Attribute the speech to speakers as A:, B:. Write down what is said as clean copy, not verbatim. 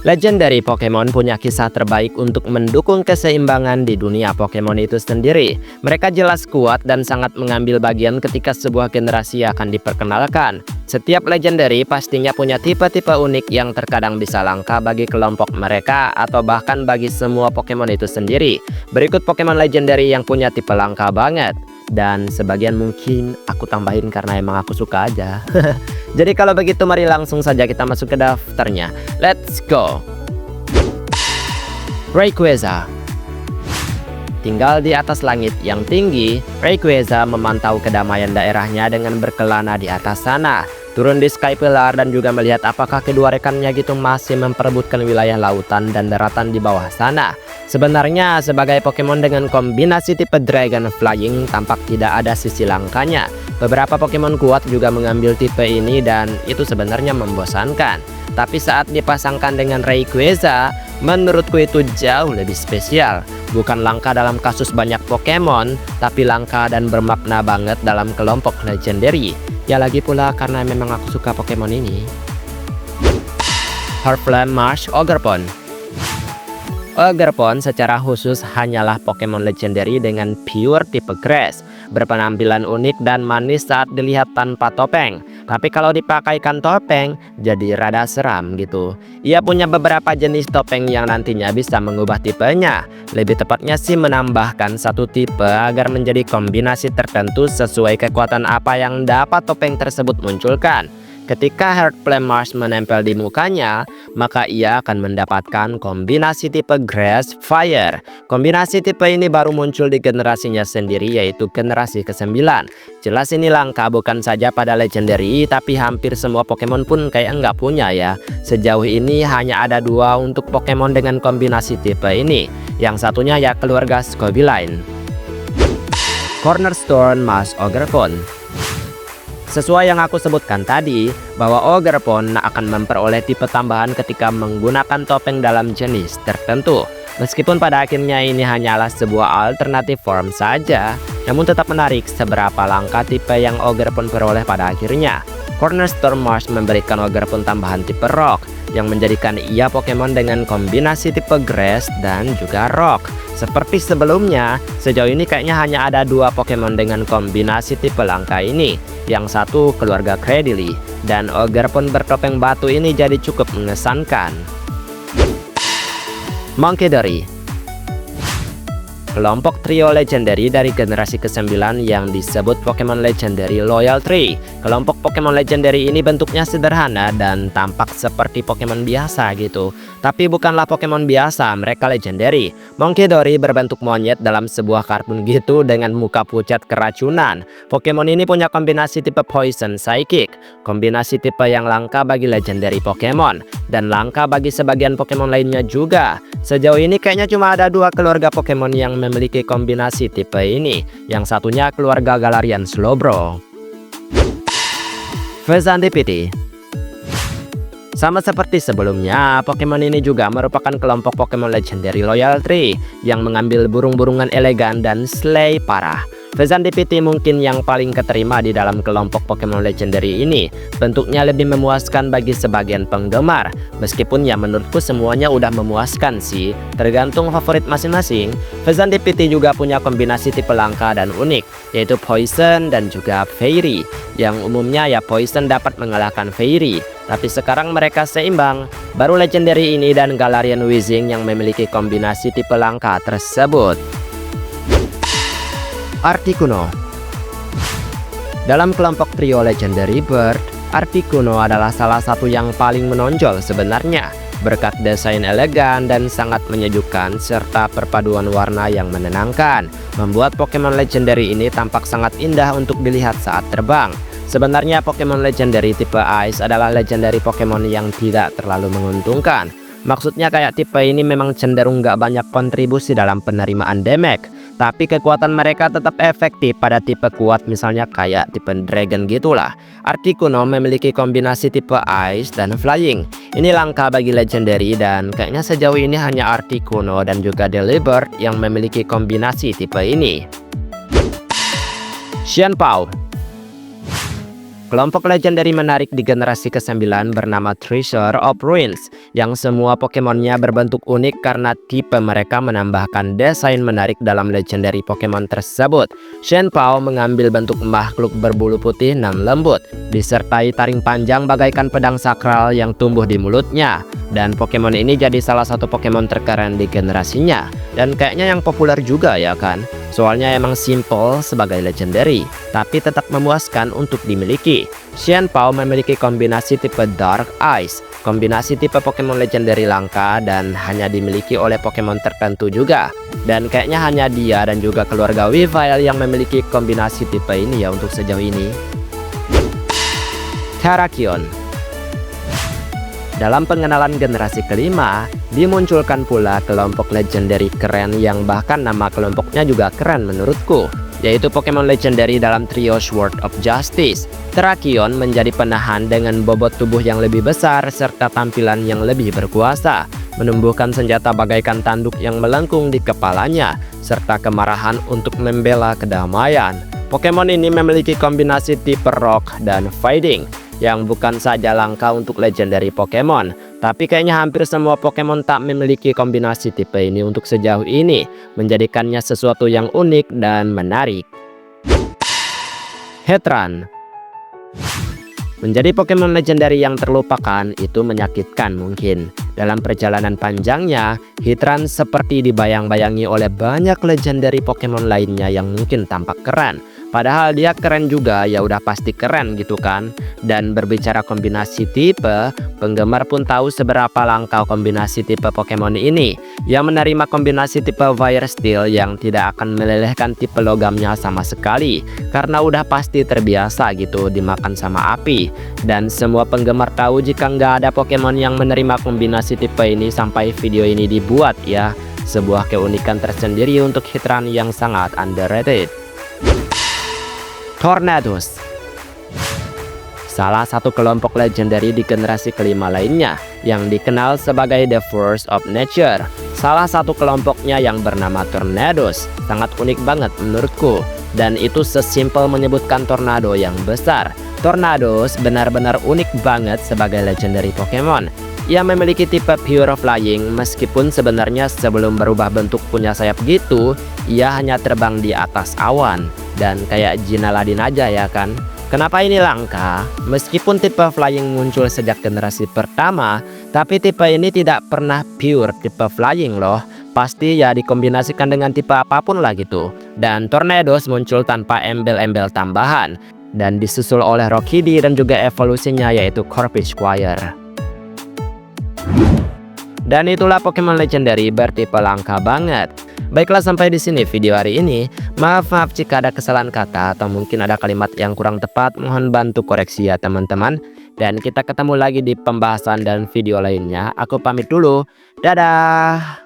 A: Legendary Pokemon punya kisah terbaik untuk mendukung keseimbangan di dunia Pokemon itu sendiri. Mereka jelas kuat dan sangat mengambil bagian ketika sebuah generasi akan diperkenalkan. Setiap Legendary pastinya punya tipe-tipe unik yang terkadang bisa langka bagi kelompok mereka atau bahkan bagi semua Pokemon itu sendiri. Berikut Pokemon Legendary yang punya tipe langka banget. Dan sebagian mungkin aku tambahin karena emang aku suka aja. Jadi kalau begitu mari langsung saja kita masuk ke daftarnya. Let's go. Rayquaza. Tinggal di atas langit yang tinggi, Rayquaza memantau kedamaian daerahnya dengan berkelana di atas sana. Turun di Sky Pillar dan juga melihat apakah kedua rekannya gitu masih memperebutkan wilayah lautan dan daratan di bawah sana. Sebenarnya sebagai Pokemon dengan kombinasi tipe Dragon Flying tampak tidak ada sisi langkanya. Beberapa Pokemon kuat juga mengambil tipe ini dan itu sebenarnya membosankan. Tapi saat dipasangkan dengan Rayquaza, menurutku itu jauh lebih spesial. Bukan langka dalam kasus banyak Pokemon, tapi langka dan bermakna banget dalam kelompok Legendary. Ya lagi pula karena memang aku suka Pokemon ini. Heartflame Marsh Ogerpon. Ogerpon secara khusus hanyalah Pokemon Legendary dengan pure tipe Grass, berpenampilan unik dan manis saat dilihat tanpa topeng. Tapi kalau dipakaikan topeng, jadi rada seram gitu. Ia punya beberapa jenis topeng yang nantinya bisa mengubah tipenya. Lebih tepatnya sih menambahkan satu tipe agar menjadi kombinasi tertentu sesuai kekuatan apa yang dapat topeng tersebut munculkan. Ketika Heartflame Marsh menempel di mukanya, maka ia akan mendapatkan kombinasi tipe Grass Fire. Kombinasi tipe ini baru muncul di generasinya sendiri, yaitu generasi ke-9. Jelas ini langka bukan saja pada Legendary, tapi hampir semua Pokemon pun kayak nggak punya ya. Sejauh ini hanya ada 2 untuk Pokemon dengan kombinasi tipe ini. Yang satunya ya keluarga Scobyline. Cornerstone Marsh Ogerpon. Sesuai yang aku sebutkan tadi, bahwa Ogerpon akan memperoleh tipe tambahan ketika menggunakan topeng dalam jenis tertentu. Meskipun pada akhirnya ini hanyalah sebuah alternatif form saja, namun tetap menarik seberapa langka tipe yang Ogerpon peroleh pada akhirnya. Cornerstone Marsh memberikan Ogerpon tambahan tipe Rock, yang menjadikan ia Pokemon dengan kombinasi tipe Grass dan juga Rock. Seperti sebelumnya, sejauh ini kayaknya hanya ada 2 Pokemon dengan kombinasi tipe langka ini. Yang satu keluarga Cradily, dan Ogerpon bertopeng batu ini jadi cukup mengesankan. Munkidori. Kelompok trio Legendary dari generasi ke-9 yang disebut Pokemon Legendary Loyal Tree. Kelompok Pokemon Legendary ini bentuknya sederhana dan tampak seperti Pokemon biasa gitu. Tapi bukanlah Pokemon biasa, mereka Legendary. Munkidori berbentuk monyet dalam sebuah kartun gitu dengan muka pucat keracunan. Pokemon ini punya kombinasi tipe Poison Psychic, kombinasi tipe yang langka bagi Legendary Pokemon, dan langka bagi sebagian Pokemon lainnya juga. Sejauh ini kayaknya cuma ada 2 keluarga Pokemon yang memiliki kombinasi tipe ini. Yang satunya keluarga Galarian Slowbro. Fezandipiti. Sama seperti sebelumnya, Pokemon ini juga merupakan kelompok Pokemon Legendary Loyal Tree yang mengambil burung-burungan elegan dan slay parah. Fezandipiti mungkin yang paling keterima di dalam kelompok Pokemon Legendary ini. Bentuknya lebih memuaskan bagi sebagian penggemar. Meskipun ya menurutku semuanya udah memuaskan sih. Tergantung favorit masing-masing. Fezandipiti juga punya kombinasi tipe langka dan unik, yaitu Poison dan juga Fairy. Yang umumnya ya Poison dapat mengalahkan Fairy, tapi sekarang mereka seimbang. Baru Legendary ini dan Galarian Weezing yang memiliki kombinasi tipe langka tersebut. Articuno. Dalam kelompok trio Legendary Bird, Articuno adalah salah satu yang paling menonjol sebenarnya. Berkat desain elegan dan sangat menyejukkan serta perpaduan warna yang menenangkan, membuat Pokemon Legendary ini tampak sangat indah untuk dilihat saat terbang. Sebenarnya Pokemon Legendary tipe Ice adalah Legendary Pokemon yang tidak terlalu menguntungkan. Maksudnya kayak tipe ini memang cenderung gak banyak kontribusi dalam penerimaan damage, tapi kekuatan mereka tetap efektif pada tipe kuat misalnya kayak tipe Dragon gitulah. Articuno memiliki kombinasi tipe Ice dan Flying. Ini langka bagi Legendary dan kayaknya sejauh ini hanya Articuno dan juga Delibird yang memiliki kombinasi tipe ini. Xianpao. Kelompok legendary menarik di generasi ke-9 bernama Treasure of Ruins, yang semua Pokemonnya berbentuk unik karena tipe mereka menambahkan desain menarik dalam legendary Pokemon tersebut. Shenpao mengambil bentuk makhluk berbulu putih nan lembut, disertai taring panjang bagaikan pedang sakral yang tumbuh di mulutnya. Dan Pokemon ini jadi salah satu Pokemon terkeren di generasinya. Dan kayaknya yang populer juga ya kan? Soalnya emang simple sebagai legendary, tapi tetap memuaskan untuk dimiliki. Shenpao memiliki kombinasi tipe Dark Ice, kombinasi tipe Pokemon legendary langka dan hanya dimiliki oleh Pokemon tertentu juga. Dan kayaknya hanya dia dan juga keluarga Weavile yang memiliki kombinasi tipe ini ya untuk sejauh ini. Terrakion. Dalam pengenalan generasi kelima, dimunculkan pula kelompok legendary keren yang bahkan nama kelompoknya juga keren menurutku, yaitu Pokemon legendary dalam trio Sword of Justice. Terrakion menjadi penahan dengan bobot tubuh yang lebih besar serta tampilan yang lebih berkuasa, menumbuhkan senjata bagaikan tanduk yang melengkung di kepalanya, serta kemarahan untuk membela kedamaian. Pokemon ini memiliki kombinasi tipe Rock dan Fighting, yang bukan saja langka untuk legendary Pokemon, tapi kayaknya hampir semua Pokemon tak memiliki kombinasi tipe ini untuk sejauh ini, menjadikannya sesuatu yang unik dan menarik. Heatran. Menjadi Pokemon legendary yang terlupakan itu menyakitkan mungkin. Dalam perjalanan panjangnya, Heatran seperti dibayang-bayangi oleh banyak legendary Pokemon lainnya yang mungkin tampak keren. Padahal dia keren juga, ya udah pasti keren gitu kan. Dan berbicara kombinasi tipe, penggemar pun tahu seberapa langka kombinasi tipe Pokemon ini. Yang menerima kombinasi tipe Fire Steel yang tidak akan melelehkan tipe logamnya sama sekali, karena udah pasti terbiasa gitu dimakan sama api. Dan semua penggemar tahu jika nggak ada Pokemon yang menerima kombinasi tipe ini sampai video ini dibuat ya. Sebuah keunikan tersendiri untuk Heatran yang sangat underrated. Tornadus. Salah satu kelompok legendary di generasi kelima lainnya yang dikenal sebagai The Force of Nature. Salah satu kelompoknya yang bernama Tornadus sangat unik banget menurutku, dan itu sesimpel menyebutkan tornado yang besar. Tornadus benar-benar unik banget sebagai legendary Pokemon. Ia memiliki tipe Pure Flying, meskipun sebenarnya sebelum berubah bentuk punya sayap gitu, ia hanya terbang di atas awan. Dan kayak Jin Aladin aja ya kan. Kenapa ini langka? Meskipun tipe Flying muncul sejak generasi pertama, tapi tipe ini tidak pernah pure tipe Flying loh. Pasti ya dikombinasikan dengan tipe apapun lah gitu. Dan Tornadus muncul tanpa embel-embel tambahan, dan disusul oleh Rockidee dan juga evolusinya yaitu Corvisquire. Dan itulah Pokemon legendary bertipe langka banget. Baiklah, sampai di sini video hari ini. Maaf jika ada kesalahan kata atau mungkin ada kalimat yang kurang tepat, mohon bantu koreksi ya teman-teman. Dan kita ketemu lagi di pembahasan dan video lainnya. Aku pamit dulu. Dadah.